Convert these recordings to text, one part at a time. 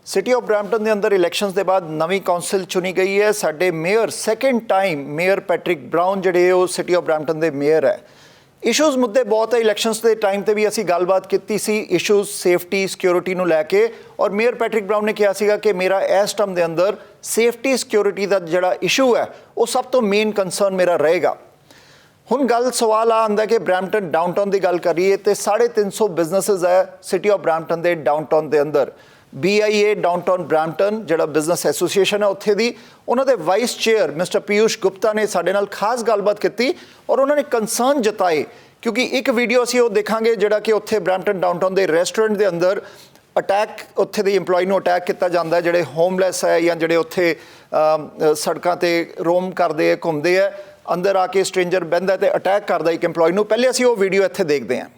City of Brampton के अंदर elections के बाद नवी कौंसल चुनी गई है। साडे mayor second time mayor Patrick brown जिहड़े वो सिटी ऑफ ब्रैम्पटन के मेयर है। इशूज़ मुद्दे बहुत है। इलैक्शनस के टाइम पर भी असी गलबात की सी इशूज़ सेफ्टी सिक्योरिटी नूं लैके, और मेयर पैट्रिक ब्राउन ने कहा सीगा कि मेरा इस टर्म के अंदर सेफ्टी सिक्योरिटी का जिहड़ा इशू है वो सब तो मेन कंसर्न मेरा रहेगा। हुण गल सवाल आंदा कि ब्रैम्पटन डाउनटाउन की गल करिए तो 350 बिजनेसिस है सिटी ऑफ ब्रैम्पटन के डाउनटाउन के अंदर। BIA डाउनटाउन ब्रैम्पटन जिहड़ा बिजनेस एसोसीएशन है उत्थे दी उन्होंने vice chair mister Piyush Gupta ने साडे नाल खास गलबात की और उन्होंने कंसर्न जताए, क्योंकि एक वीडियो असीं वो देखांगे जिहड़ा कि उत्थे ब्रैम्पटन डाउनटाउन के रेस्टोरेंट के अंदर अटैक उत्थे दी इंपलॉय नूं अटैक किया जाता है, जिहड़े होमलैस है या जिहड़े उत्थे सड़कों पर रोम करते हैं घूमते हैं, अंदर आके स्ट्रेंजर बहिंदा तो अटैक करता एक इंपलॉय नूं। पहले असीं वो वीडियो इत्थे देखते हैं।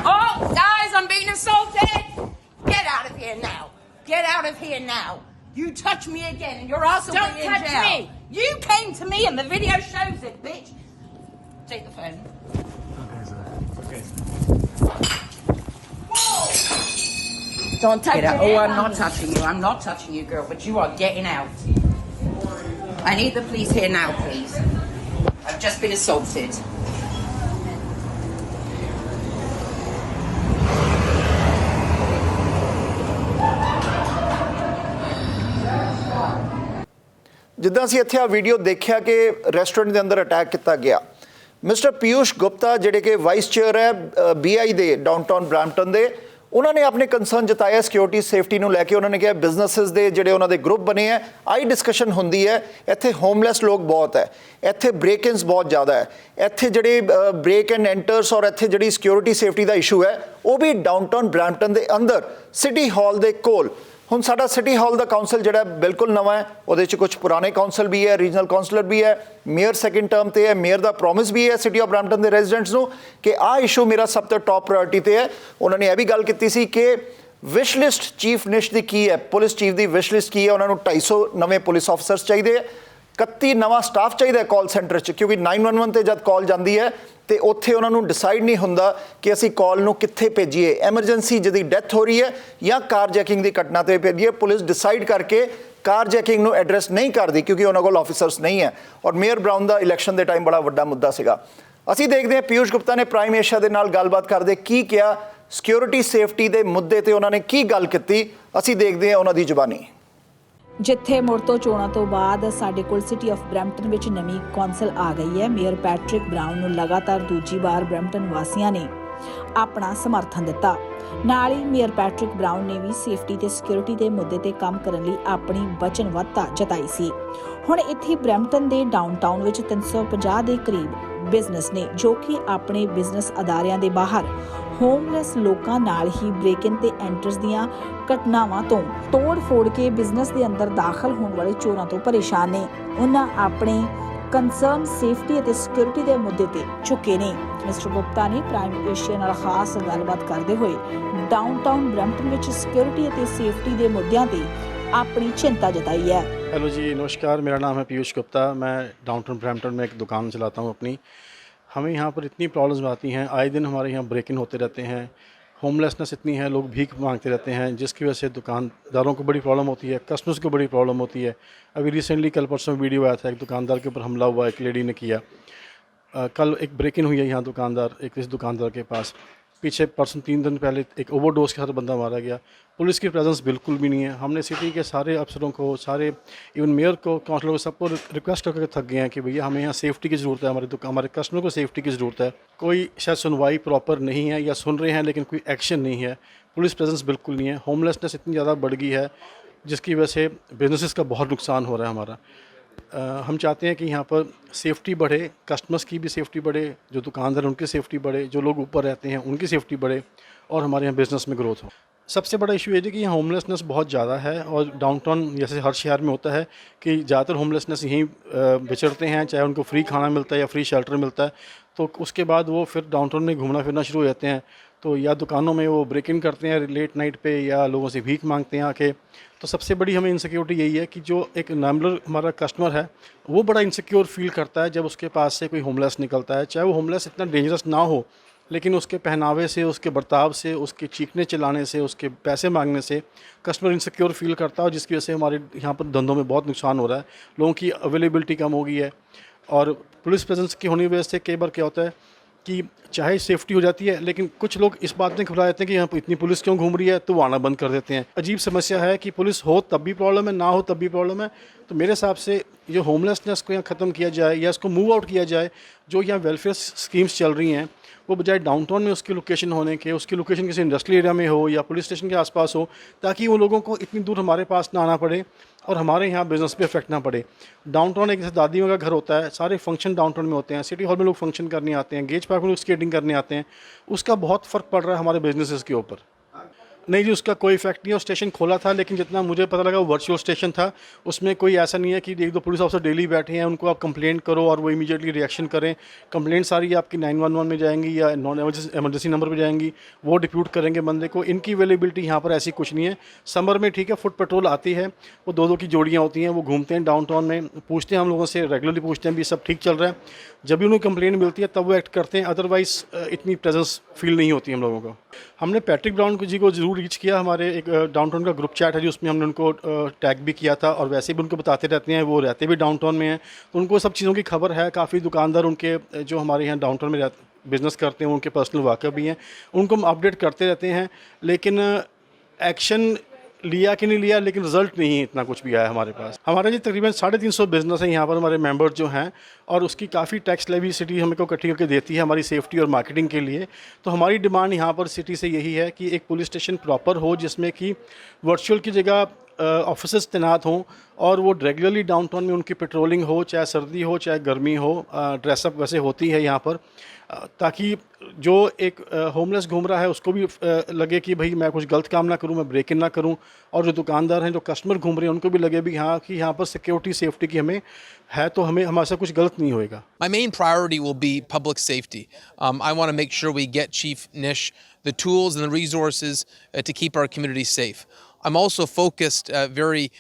Oh, guys, I'm being assaulted. Get out of here now. Get out of here now. You touch me again and your ass will be in jail. Don't touch me. You came to me and the video shows it, bitch. Take the phone. Okay, sir. Okay. Whoa! Don't touch me. Oh, I'm not touching you. I'm not touching you, girl, but you are getting out. I need the police here now, please. I've just been assaulted. जिद्दां असीं इत्थे आ video देखिया कि restaurant के अंदर attack किया गया। Mister Piyush Gupta जिहड़े कि वाइस चेयर है BI दे डाउनटाउन ब्रैम्पटन दे, उन्होंने अपने कंसर्न जताया सिक्योरिटी सेफ्टी नूं लैके। उन्होंने कहा बिजनेसिस दे जिहड़े उन्होंने ग्रुप बने हैं आई डिस्कशन हुंदी है, इत्थे होमलैस लोग बहुत है, इत्थे ब्रेक इन्स बहुत ज़्यादा है, इत्थे जिहड़े ब्रेक एंड एंटर्स और इत्थे जिहड़ी सिक्योरिटी सेफ्टी का इशू है वो भी डाउनटाउन ब्रैम्पटन के अंदर सिटी हॉल के कोल। हुण साडा सिटी हॉल का काउंसल जिहड़ा बिल्कुल नवा है, उहदे च कुछ पुराने काउंसल भी है, रीजनल काउंसलर भी है, मेयर सैकेंड टर्म ते है, मेयर का प्रॉमिस भी है सिटी ऑफ ब्रैम्पटन के रेजिडेंट्स नूं कि आ इशू मेरा सब तो टॉप प्रायोरिटी ते है। उन्होंने यह भी गल की सी कि विश लिस्ट चीफ निश की है, पुलिस चीफ की विश लिस्ट की है, उन्होंने 250 नवे पुलिस ऑफिसर्स चाहिए, 31 नवा स्टाफ चाहिए कॉल सेंटर च, क्योंकि 911 ते जब कॉल जाती है तो उत्थे उन्होंने डिसाइड नहीं होंदा कि असी कॉल नूं कित्थे भेजीए, एमरजेंसी जिहदी डैथ हो रही है या कार जैकिंग की घटना ते भेजीए। पुलिस डिसाइड करके कार जैकिंग नूं एड्रैस नहीं करती क्योंकि उन्होंने कोल ऑफिसर्स नहीं है। और मेयर ब्राउन का इलैक्शन के टाइम बड़ा वड्डा मुद्दा सीगा। असी देखते हैं पीयूष गुप्ता ने प्राइम एशिया के नाल गलबात करदे की किया, सिक्योरिटी सेफ्टी के मुद्दे ते उन्होंने की गल की, असी देखते हैं उन्हों की जुबानी। जिथे मुड़ तो चोणां तो बाद साडे कोल सिटी ऑफ ब्रैम्पटन विच नवी कौंसल आ गई है। मेयर पैट्रिक ब्राउन नूं लगातार दूजी बार ब्रैम्पटन वासियां ने अपना समर्थन दिता। नाल ही मेयर पैट्रिक ब्राउन ने भी सेफ्टी ते सिक्योरिटी के मुद्दे ते काम करन लई अपनी वचनबद्धता जताई सी। हुण इत्थे ब्रैम्पटन दे डाउनटाउन विच 350 के करीब बिजनेस ने जो कि अपने बिजनेस अदारियां दे बाहर होमलैस लोकां नाल ही ब्रेक इन ते एंटर्स दियां घटनावां तो तोड़ फोड़ के बिजनेस के अंदर दाखिल होने वाले चोरां तो परेशान ने। उन्हां अपने कंसर्न सेफ्टी और सिक्योरिटी के मुद्दे ते चुके ने। मिस्टर गुप्ता ने प्राइम एशिया नाल खास गलबात करते हुए डाउनटाउन ब्रैम्पटन विच सिक्योरिटी और सेफ्टी के मुद्दों ते अपनी चिंता जताई है। हेलो जी, नमस्कार। मेरा नाम है पीयूष गुप्ता। मैं डाउनटाउन ब्रैम्पटन में एक दुकान चलाता हूँ अपनी। हमें यहाँ पर इतनी प्रॉब्लम्स आती हैं, आए दिन हमारे यहाँ ब्रेक इन होते रहते हैं, होमलेसनेस इतनी है, लोग भीख मांगते रहते हैं, जिसकी वजह से दुकानदारों को बड़ी प्रॉब्लम होती है, कस्टमर्स को बड़ी प्रॉब्लम होती है। अभी रिसेंटली कल परसों वीडियो आया था, एक दुकानदार के ऊपर हमला हुआ, एक लेडी ने किया। कल एक ब्रेक इन हुई है यहाँ इस दुकानदार के पास। पीछे परसों 3 दिन पहले एक ओवरडोज के साथ बंदा मारा गया। पुलिस की प्रेजेंस बिल्कुल भी नहीं है। हमने सिटी के सारे अफसरों को, सारे इवन मेयर को, काउंसलर को, सबको रिक्वेस्ट करके थक गए हैं कि भैया हमें यहाँ सेफ्टी की ज़रूरत है, हमारे कस्टमर को सेफ्टी की ज़रूरत है। कोई शायद सुनवाई प्रॉपर नहीं है या सुन रहे हैं लेकिन कोई एक्शन नहीं है। पुलिस प्रेजेंस बिल्कुल नहीं है। होमलेसनेस इतनी ज़्यादा बढ़ गई है जिसकी वजह से बिजनेसेस का बहुत नुकसान हो रहा है हमारा। हम चाहते हैं कि यहाँ पर सेफ्टी बढ़े, कस्टमर्स की भी सेफ्टी बढ़े, जो दुकानदार हैं उनकी सेफ्टी बढ़े, जो लोग ऊपर रहते हैं उनकी सेफ्टी बढ़े और हमारे यहाँ बिज़नेस में ग्रोथ हो। सबसे बड़ा इशू ये है कि यहाँ होमलेसनेस बहुत ज़्यादा है और डाउनटाउन जैसे हर शहर में होता है कि ज़्यादातर होमलेसनेस यहीं बिछड़ते हैं, चाहे उनको फ्री खाना मिलता है या फ्री शेल्टर मिलता है, तो उसके बाद वो फिर डाउनटाउन में घूमना फिरना शुरू हो जाते हैं। तो या दुकानों में वो ब्रेक इन करते हैं लेट नाइट पे, या लोगों से भीख मांगते हैं आके। तो सबसे बड़ी हमें इनसिक्योरिटी यही है कि जो एक नॉर्मल हमारा कस्टमर है वो बड़ा इनसिक्योर फील करता है जब उसके पास से कोई होमलेस निकलता है, चाहे वो होमलेस इतना डेंजरस ना हो लेकिन उसके पहनावे से, उसके बर्ताव से, उसके चीखने चिल्लाने से, उसके पैसे मांगने से कस्टमर इनसिक्योर फील करता है, और जिसकी वजह से हमारे यहाँ पर धंधों में बहुत नुकसान हो रहा है। लोगों की अवेलेबिलिटी कम हो गई है, और पुलिस प्रेजेंस की होने की वजह से कई बार क्या होता है कि चाहे सेफ्टी हो जाती है, लेकिन कुछ लोग इस बात में घबरा जाते हैं कि यहाँ पर इतनी पुलिस क्यों घूम रही है, तो वो आना बंद कर देते हैं। अजीब समस्या है कि पुलिस हो तब भी प्रॉब्लम है, ना हो तब भी प्रॉब्लम है। तो मेरे हिसाब से जो होमलेसनेस को यहाँ ख़त्म किया जाए या इसको मूव आउट किया जाए, जो यहाँ वेलफेयर स्कीम्स चल रही हैं वो बजाय डाउनटाउन में उसकी लोकेशन होने के, उसकी लोकेशन किसी इंडस्ट्रियल एरिया में हो या पुलिस स्टेशन के आसपास हो, ताकि वो लोगों को इतनी दूर हमारे पास ना आना पड़े और हमारे यहाँ बिज़नेस पे इफेक्ट ना पड़े। डाउनटाउन एक जैसे दादियों का घर होता है, सारे फंक्शन डाउनटाउन में होते हैं, सिटी हॉल में लोग फंक्शन करने आते हैं, गेज पार्क में लोग स्केटिंग करने आते हैं, उसका बहुत फ़र्क पड़ रहा है हमारे बिजनेसेस के ऊपर। नहीं जी, उसका कोई इफेक्ट नहीं है। वो स्टेशन खोला था, लेकिन जितना मुझे पता लगा वो वर्चुअल स्टेशन था। उसमें कोई ऐसा नहीं है कि एक दो पुलिस ऑफिसर डेली बैठे हैं, उनको आप कंप्लेंट करो और वो इमीडिएटली रिएक्शन करें। कंप्लेंट सारी आपकी 911 में जाएंगी या नॉन एमरजेंसी नंबर पे जाएंगी, वो डिप्यूट करेंगे बंदे को। इनकी अवेलेबिलिटी यहाँ पर ऐसी कुछ नहीं है। समर में ठीक है, फुट पेट्रोल आती है, वो दो की जोड़ियाँ होती हैं, वो घूमते हैं डाउनटाउन में, पूछते हैं हम लोगों से, रेगुलरली पूछते हैं भी सब ठीक चल रहा है। जब भी उन्हें कंप्लेंट मिलती है तब वो एक्ट करते हैं, अदरवाइज़ इतनी प्रेजेंस फील नहीं होती हम लोगों को। हमने पैट्रिक ब्राउन जी को ज़रूर रीच किया। हमारे एक डाउनटाउन का ग्रुप चैट है जी, उसमें हमने उनको टैग भी किया था, और वैसे भी उनको बताते रहते हैं, वो रहते भी डाउनटाउन में हैं, तो उनको सब चीज़ों की खबर है। काफ़ी दुकानदार उनके जो हमारे यहाँ डाउनटाउन में बिज़नेस करते हैं, उनके पर्सनल वाक़या भी हैं, उनको हम अपडेट करते रहते हैं। लेकिन एक्शन लिया कि नहीं लिया, लेकिन रिजल्ट नहीं इतना कुछ भी आया हमारे पास। हमारा जी तकरीबन 350 बिज़नेस है यहाँ पर, हमारे मेंबर्स जो हैं, और उसकी काफ़ी टैक्स लेवी सिटी हमें को इकट्ठी करके देती है हमारी सेफ्टी और मार्केटिंग के लिए। तो हमारी डिमांड यहाँ पर सिटी से यही है कि एक पुलिस स्टेशन प्रॉपर हो, जिसमें कि वर्चुअल की जगह ऑफिसर्स तैनात हों, और वो रेगुलरली डाउनटाउन में उनकी पेट्रोलिंग हो, चाहे सर्दी हो चाहे गर्मी हो। ड्रेसअप वैसे होती है यहाँ पर, ताकि जो एक होमलेस घूम रहा है उसको भी लगे कि भाई मैं कुछ गलत काम ना करूं, मैं ब्रेक इन ना करूं, और जो दुकानदार हैं, जो कस्टमर घूम रहे हैं, उनको भी लगे भी हाँ कि यहाँ पर सिक्योरिटी सेफ्टी की हमें है, तो हमें हमारे साथ कुछ गलत नहीं होएगा। My main priority will be public safety. I want to make sure we get Chief Nish the tools and the resources to keep our community safe. I'm also focused very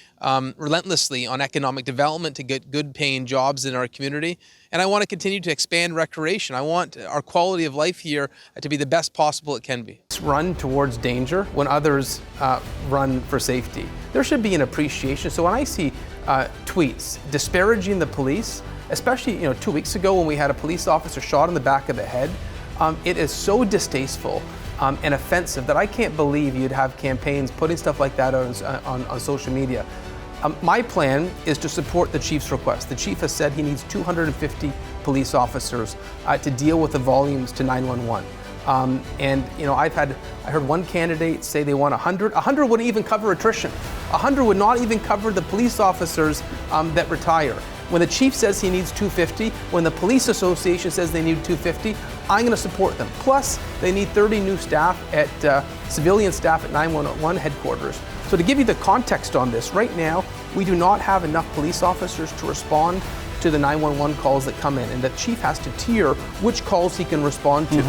relentlessly on economic development to get good paying jobs in our community. And I want to continue to expand recreation. I want our quality of life here to be the best possible it can be. Run towards danger when others run for safety. There should be an appreciation. So when I see tweets disparaging the police, especially 2 weeks ago when we had a police officer shot in the back of the head, it is so distasteful and offensive that I can't believe you'd have campaigns putting stuff like that on social media. My plan is to support the Chief's request. The Chief has said he needs 250 police officers to deal with the volumes to 911. And I heard one candidate say they want 100. 100 wouldn't even cover attrition. 100 would not even cover the police officers that retire. When the chief says he needs 250, when the police association says they need 250, I'm going to support them. Plus, they need 30 new staff at civilian staff at 911 headquarters. So to give you the context on this, right now, we do not have enough police officers to respond to the 911 calls that come in, and the chief has to tier which calls he can respond to.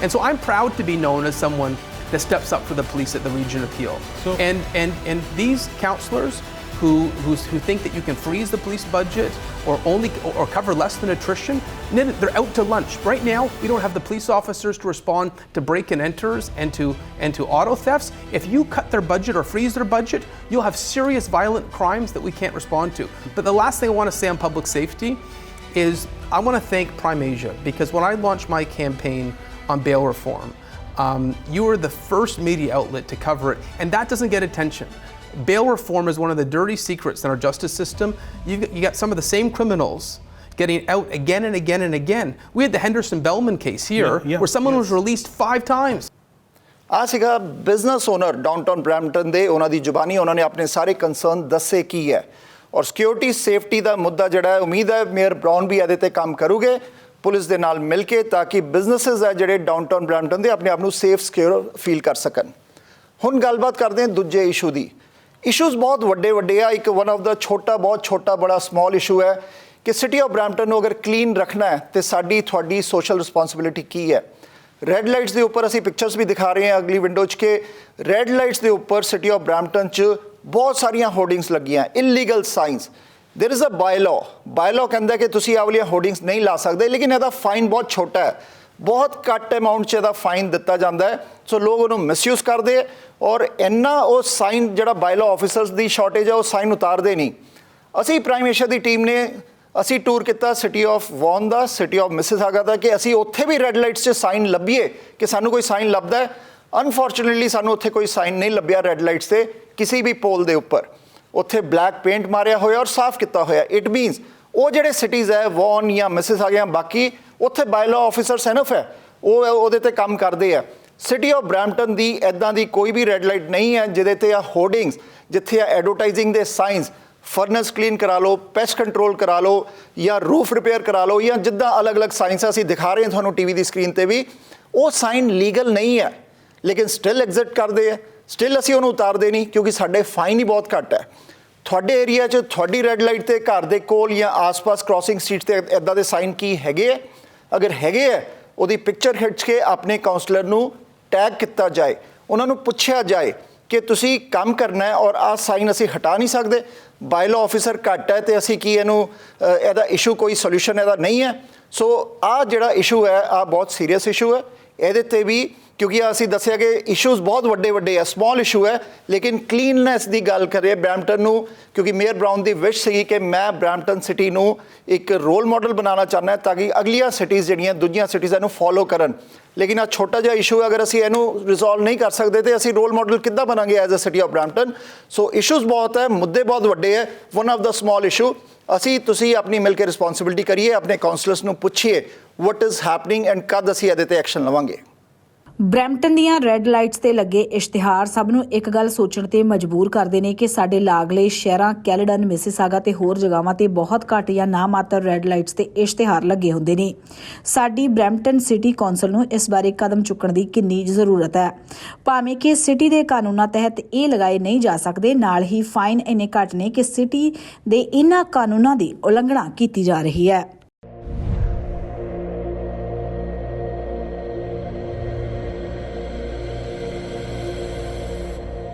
And so I'm proud to be known as someone that steps up for the police at the region appeal. And these councillors who think that you can freeze the police budget or cover less than attrition, they're out to lunch. Right now, we don't have the police officers to respond to break and enters and to auto thefts. If you cut their budget or freeze their budget, you'll have serious violent crimes that we can't respond to. But the last thing I want to say on public safety is I want to thank Prime Asia, because when I launched my campaign on bail reform, you were the first media outlet to cover it, and that doesn't get attention. Bail reform is one of the dirty secrets in our justice system. You got some of the same criminals getting out again and again and again. We had the Henderson Bellman case here, where someone was released 5 times. ਆ ਸੀਗਾ business owner downtown Brampton ਦੇ, ਉਹਨਾਂ ਦੀ ਜ਼ੁਬਾਨੀ ਉਹਨਾਂ ਨੇ ਆਪਣੇ ਸਾਰੇ concern ਦੱਸੇ ਕੀ ਹੈ, ਔਰ ਸਿਕਿਉਰਿਟੀ ਸੇਫਟੀ ਦਾ ਮੁੱਦਾ ਜਿਹੜਾ ਹੈ, ਉਮੀਦ ਹੈ ਮੇਅਰ ਬਰਾਊਨ ਵੀ ਇਹਦੇ ਤੇ ਕੰਮ ਕਰੂਗੇ ਪੁਲਿਸ ਦੇ ਨਾਲ ਮਿਲ ਕੇ, ਤਾਂ ਕਿ ਬਿਜ਼ਨਸਿਸ ਹੈ ਜਿਹੜੇ ਡਾਊਨਟਾਊਨ ਬਰੈਂਪਟਨ ਦੇ ਆਪਣੇ ਆਪ ਨੂੰ ਸੇਫ ਸਿਕਿਉਰ ਫੀਲ ਕਰ ਸਕਣ। ਹੁਣ ਗੱਲਬਾਤ ਕਰਦੇ ਹਾਂ ਦੂਜੇ ਇਸ਼ੂ ਦੀ। ਇਸ਼ੂਜ਼ ਬਹੁਤ ਵੱਡੇ ਆ। ਇੱਕ ਵਨ ਆਫ ਦਾ ਬਹੁਤ ਛੋਟਾ ਬੜਾ ਸਮਾਲ ਇਸ਼ੂ ਹੈ ਕਿ ਸਿਟੀ ਆਫ ਬਰੈਂਪਟਨ ਨੂੰ ਅਗਰ ਕਲੀਨ ਰੱਖਣਾ ਹੈ ਤੇ ਸਾਡੀ ਤੁਹਾਡੀ ਸੋਸ਼ਲ ਰਿਸਪੌਂਸਿਬਿਲਿਟੀ ਕੀ ਹੈ। ਰੈੱਡ ਲਾਈਟਸ ਦੇ ਉੱਪਰ ਅਸੀਂ ਪਿਕਚਰਸ ਵੀ ਦਿਖਾ ਰਹੇ ਹਾਂ ਅਗਲੀ ਵਿੰਡੋ 'ਚ ਕਿ ਰੈੱਡ ਲਾਈਟਸ ਦੇ ਉੱਪਰ ਸਿਟੀ ਆਫ ਬਰੈਂਪਟਨ 'ਚ ਬਹੁਤ ਸਾਰੀਆਂ ਹੋਰਡਿੰਗਸ ਲੱਗੀਆਂ, illegal signs. There is a bylaw ਕਹਿੰਦਾ ਕਿ ਤੁਸੀਂ ਆਹ ਵਾਲੀਆਂ ਹੋਰਡਿੰਗਸ ਨਹੀਂ ਲਾ ਸਕਦੇ, ਲੇਕਿਨ ਇਹਦਾ ਫਾਈਨ ਬਹੁਤ ਛੋਟਾ ਹੈ। ਬਹੁਤ ਘੱਟ ਅਮਾਉਂਟ 'ਚ ਇਹਦਾ ਫਾਈਨ ਦਿੱਤਾ ਜਾਂਦਾ ਹੈ। ਸੋ ਲੋਕ ਉਹਨੂੰ ਮਿਸਯੂਜ਼ ਕਰਦੇ ਔਰ ਇੰਨਾ ਉਹ ਸਾਈਨ ਜਿਹੜਾ ਬਾਇਲੋ ਆਫਿਸਰਸ ਦੀ ਸ਼ਾਰਟੇਜ ਹੈ ਉਹ ਸਾਈਨ ਉਤਾਰਦੇ ਨਹੀਂ। ਅਸੀਂ ਪ੍ਰਾਈਮ ਮਿਨਿਸਟਰ ਦੀ ਟੀਮ ਨੇ ਅਸੀਂ ਟੂਰ ਕੀਤਾ ਸਿਟੀ ਆਫ ਵੌਨ ਦਾ, ਸਿਟੀ ਆਫ ਮਿਸਿਸਾਗਾ ਦਾ, ਕਿ ਅਸੀਂ ਉੱਥੇ ਵੀ ਰੈੱਡ ਲਾਈਟਸ 'ਚ ਸਾਈਨ ਲੱਭੀਏ ਕਿ ਸਾਨੂੰ ਕੋਈ ਸਾਈਨ ਲੱਭਦਾ ਹੈ। ਅਨਫੋਰਚੂਨੇਟਲੀ ਸਾਨੂੰ ਉੱਥੇ ਕੋਈ ਸਾਈਨ ਨਹੀਂ ਲੱਭਿਆ ਰੈੱਡ ਲਾਈਟਸ 'ਤੇ ਕਿਸੇ ਵੀ ਪੋਲ ਦੇ ਉੱਪਰ। ਉੱਥੇ ਬਲੈਕ ਪੇਂਟ ਮਾਰਿਆ ਹੋਇਆ ਔਰ ਸਾਫ਼ ਕੀਤਾ ਹੋਇਆ। ਇਟ ਮੀਨਸ ਉਹ ਜਿਹੜੇ ਸਿਟੀਜ਼ ਹੈ ਵੌਨ ਜਾਂ ਮਿਸਿਸਾਗਾ ਜਾਂ ਬਾਕੀ, ਉੱਥੇ ਬਾਇਲੋ ਆਫਿਸਰਸ ਐਨਫ ਹੈ, ਉਹ ਉਹਦੇ 'ਤੇ ਕੰਮ ਕਰਦੇ ਆ। ਸਿਟੀ ਆਫ ਬਰੈਂਪਟਨ ਦੀ ਇੱਦਾਂ ਦੀ ਕੋਈ ਵੀ ਰੈੱਡ ਲਾਈਟ ਨਹੀਂ ਹੈ ਜਿਹਦੇ 'ਤੇ ਆ ਹੋਰਡਿੰਗਸ, ਜਿੱਥੇ ਆ ਐਡਵਰਟਾਈਜ਼ਿੰਗ ਦੇ ਸਾਈਨਸ, ਫਰਨਸ ਕਲੀਨ ਕਰਾ ਲਓ, ਪੈਸਟ ਕੰਟਰੋਲ ਕਰਾ ਲਓ ਜਾਂ ਰੂਫ ਰਿਪੇਅਰ ਕਰਾ ਲਓ, ਜਾਂ ਜਿੱਦਾਂ ਅਲੱਗ-ਅਲੱਗ ਸਾਈਨਸ ਅਸੀਂ ਦਿਖਾ ਰਹੇ ਹਾਂ ਤੁਹਾਨੂੰ ਟੀਵੀ ਦੀ ਸਕਰੀਨ 'ਤੇ ਵੀ, ਉਹ ਸਾਈਨ ਲੀਗਲ ਨਹੀਂ ਹੈ ਲੇਕਿਨ ਸਟਿਲ ਐਗਜ਼ਿਸਟ ਕਰਦੇ ਆ। ਸਟਿਲ ਅਸੀਂ ਉਹਨੂੰ ਉਤਾਰਦੇ ਨਹੀਂ ਕਿਉਂਕਿ ਸਾਡੇ ਫਾਈਨ ਹੀ ਬਹੁਤ ਘੱਟ ਹੈ। ਤੁਹਾਡੇ ਏਰੀਆ 'ਚ ਤੁਹਾਡੀ ਰੈੱਡ ਲਾਈਟ 'ਤੇ ਘਰ ਦੇ ਕੋਲ ਜਾਂ ਆਸ-ਪਾਸ ਕ੍ਰਾਸਿੰਗ ਸਟਰੀਟ 'ਤੇ ਇੱਦਾਂ ਦੇ ਸਾਈਨ ਕੀ ਹੈਗੇ ਹੈ? ਅਗਰ ਹੈਗੇ ਹੈ ਉਹਦੀ ਪਿਕਚਰ ਖਿੱਚ ਕੇ ਆਪਣੇ ਕਾਉਂਸਲਰ ਨੂੰ ਟੈਗ ਕੀਤਾ ਜਾਏ, ਉਹਨਾਂ ਨੂੰ ਪੁੱਛਿਆ ਜਾਏ ਕਿ ਤੁਸੀਂ ਕੰਮ ਕਰਨਾ ਹੈ ਔਰ ਆਹ ਸਾਈਨ ਅਸੀਂ ਹਟਾ ਨਹੀਂ ਸਕਦੇ, ਬਾਇਲੋ ਆਫਿਸਰ ਘੱਟ ਹੈ ਤੇ ਅਸੀਂ ਕੀ ਇਹਨੂੰ ਇਹਦਾ ਇਸ਼ੂ ਕੋਈ ਸੋਲੂਸ਼ਨ ਇਹਦਾ ਨਹੀਂ ਹੈ। ਸੋ ਆਹ ਜਿਹੜਾ ਇਸ਼ੂ ਹੈ ਆਹ ਬਹੁਤ ਸੀਰੀਅਸ ਇਸ਼ੂ ਹੈ। ਇਹਦੇ 'ਤੇ ਵੀ ਕਿਉਂਕਿ ਅਸੀਂ ਦੱਸਿਆ ਕਿ ਇਸ਼ੂਜ਼ ਬਹੁਤ ਵੱਡੇ ਆ, ਸਮਾਲ ਇਸ਼ੂ ਹੈ ਲੇਕਿਨ ਕਲੀਨਨੈਸ ਦੀ ਗੱਲ ਕਰੀਏ ਬਰੈਂਪਟਨ ਨੂੰ, ਕਿਉਂਕਿ ਮੇਅਰ ਬਰਾਊਨ ਦੀ ਵਿਸ਼ ਸੀਗੀ ਕਿ ਮੈਂ ਬਰੈਂਪਟਨ ਸਿਟੀ ਨੂੰ ਇੱਕ ਰੋਲ ਮਾਡਲ ਬਣਾਉਣਾ ਚਾਹੁੰਦਾ ਤਾਂ ਕਿ ਅਗਲੀਆਂ ਸਿਟੀਜ਼ ਜਿਹੜੀਆਂ ਦੂਜੀਆਂ ਸਿਟੀਜ਼ ਇਹਨੂੰ ਫੋਲੋ ਕਰਨ। ਲੇਕਿਨ ਆ ਛੋਟਾ ਜਿਹਾ ਇਸ਼ੂ ਅਗਰ ਅਸੀਂ ਇਹਨੂੰ ਰਿਜ਼ੋਲਵ ਨਹੀਂ ਕਰ ਸਕਦੇ ਤੇ ਅਸੀਂ ਰੋਲ ਮਾਡਲ ਕਿੱਦਾਂ ਬਣਾਂਗੇ as a city of Brampton. So issues ਬਹੁਤ ਹੈ, ਮੁੱਦੇ ਬਹੁਤ ਵੱਡੇ ਹੈ। One of the small issue ਤੁਸੀਂ ਆਪਣੀ ਮਿਲ ਕੇ ਰਿਸਪੌਂਸਿਬਿਲਿਟੀ ਕਰੀਏ, ਆਪਣੇ ਕਾਉਂਸਲਰਸ ਨੂੰ ਪੁੱਛੀਏ ਵਾਟ ਇਜ਼ ਹੈਪਨਿੰਗ ਐਂਡ ਕਦ ਅਸੀਂ ਇਹਦੇ 'ਤੇ ਐਕਸ਼ਨ ਲਵਾਂਗੇ। ਬਰੈਂਪਟਨ ਦੀਆਂ ਰੈੱਡ ਲਾਈਟਸ ਤੇ ਲੱਗੇ ਇਸ਼ਤਿਹਾਰ ਸਭ ਨੂੰ ਇੱਕ ਗੱਲ ਸੋਚਣ ਤੇ ਮਜਬੂਰ ਕਰਦੇ ਨੇ ਕਿ ਸਾਡੇ ਲਾਗਲੇ ਸ਼ਹਿਰਾਂ ਕੈਲਡਨ, ਮਿਸਿਸਾਗਾ ਤੇ ਹੋਰ ਜਗ੍ਹਾਵਾਂ ਤੇ ਬਹੁਤ ਘੱਟ ਜਾਂ ਨਾ ਮਾਤਰ ਰੈੱਡ ਲਾਈਟਸ ਤੇ ਇਸ਼ਤਿਹਾਰ ਲੱਗੇ ਹੁੰਦੇ ਨੇ। ਸਾਡੀ ਬਰੈਂਪਟਨ ਸਿਟੀ ਕੌਂਸਲ ਨੂੰ ਇਸ ਬਾਰੇ ਕਦਮ ਚੁੱਕਣ ਦੀ ਕਿੰਨੀ ਜ਼ਰੂਰਤ ਹੈ। ਭਾਵੇਂ ਕਿ ਸਿਟੀ ਦੇ ਕਾਨੂੰਨਾਂ ਤਹਿਤ ਇਹ ਲਗਾਏ ਨਹੀਂ ਜਾ ਸਕਦੇ, ਨਾਲ ਹੀ ਫਾਈਨ ਇੰਨੇ ਘੱਟ ਨੇ ਕਿ ਸਿਟੀ ਦੇ ਇਹਨਾਂ ਕਾਨੂੰਨਾਂ ਦੀ ਉਲੰਘਣਾ ਕੀਤੀ ਜਾ ਰਹੀ ਹੈ।